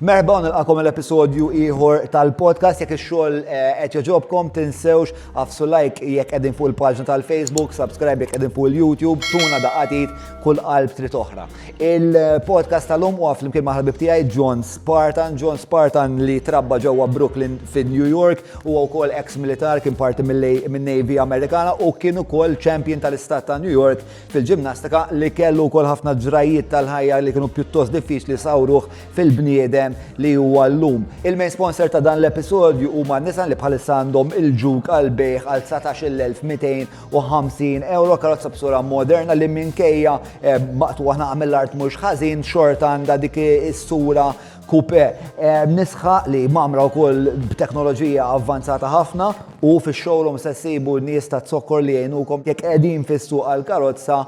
Merħba nilqakom l-episodju ieħor tal-podcast jekk ix-xogħol qed jogħġobkom tinsewx għafsu like jekk qegħdin fuq il-paġna tal-Facebook, subscribe jekk qegħdin fuq il-YouTube, tuna daqatit kull qalb trid oħra. Il-podcast tal-lum huwa flimkien ma' ħabib tiegħi John Spartan li trabba ġewwa Brooklyn fin-New York, huwa wkoll ex-militar kien parti min-Navy Amerikana u kien ukoll champion tal-istat ta' New York fil-ġimnastika li kellu wkoll ħafna ġrajiet tal-ħajja li kienu pjuttost diffiċli sawruh fil-bniedem li huwa llum. Il-main sponsor ta' dan l-episodju huma Nissan li bħalissa għandhom il-ġuk għal-bejħ għal 19,250 euro karozza b'sura moderna li minkejja maqtuwa nagħmel l-art mhux ħażin xorta għandha dik is-sura coupe. Nisħaq li mamra wkoll b'teknoloġija avvanzata ħafna u fix-showroom se ssibu n-nies ta' zokkor li jgħinukom jekk qegħdin fis-suq għall-karozza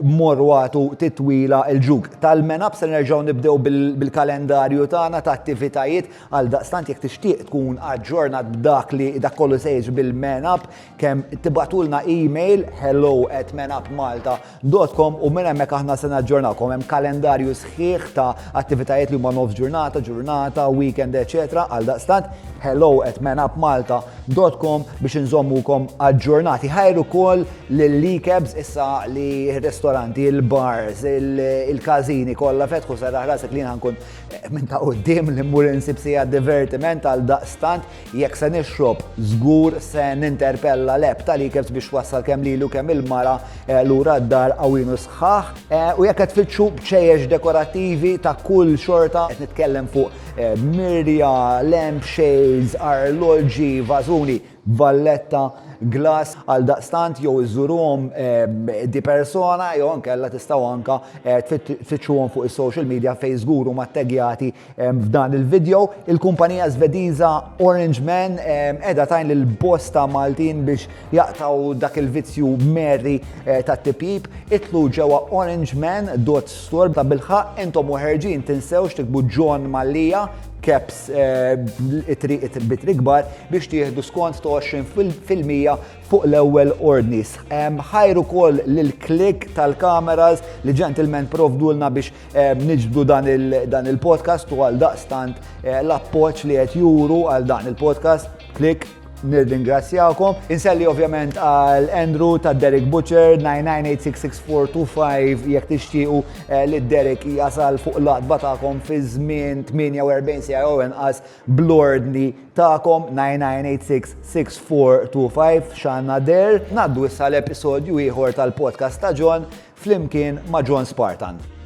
morru għatu titwila il-ġuk. Tal-menab se nerġgħu nibdew bil-kalendarju tagħna ta' attivitajiet għal daqstant jekk tixtieq tkun aġġornat b'dak li dak kollu sejġ bil-menab kemm tibatulna email hello@menupmalta.com u minn hemmhekk aħna se naġġornawkom hemm kalendarju sħiħ ta' attivitajiet li huma nofs ġurnata, weekend, eċetera, għal daqstant hello@menupmalta.com biex nżommukom aġġornati. Ħajru kol l-likebs issa li ristoranti, il-bars, il-kazini kollha fetħu sarraħ rasek li ħankun minn ta' qudiem li mmur insib sija divertiment għal daqstant jekk se nixrob żgur se ninterpella leb ta' likebs biex wassal kemm lilu kemm il-mara lura d-dar qawwinu sħaħ. U jekk qed tfittxu b'ċejjex dekorattivi ta' kull xorta qed nitkellem fuq mirja, lampshades, arloġġi, vażuni, valletta, glass għal daqstant jew iżurhom di persona jew ankella tistgħu anke tfittxuhom fuq is-social media fejn żgur huma taggjati f'dan il-video. Il-kumpanija Żvediża Orange Man qiegħda tajn lil bosta Maltin biex jaqtaw dak il-vizzju merri tat-tipip. Itlu ġewwa orangeman.store ta' bilħaq intom ħerġin tinsewx tikbu John Mallija caps bitri kbar biex tieħdu skont ta' 20% fuq l-ewwel ordnis. Ħajru kol lil-klik tal-kameras li gentlemen provdulna biex niġbdu dan il-podcast u għal daqstant l-appoġġ li qed juru għal dan il-podcast. Klik nirringrazzjawkom. Inselli ovvjament għal Andrew ta' Derek Butcher 99866425 jekk tixtiequ li Derek jasal fuq l-qatba tagħkom fi żmien 48 sija jew inqas bl-ordni tagħkom 99866425 x'għandna der. Ngħaddu issa l-episodju ieħor tal-podcast ta' John flimkien ma' John Spartan.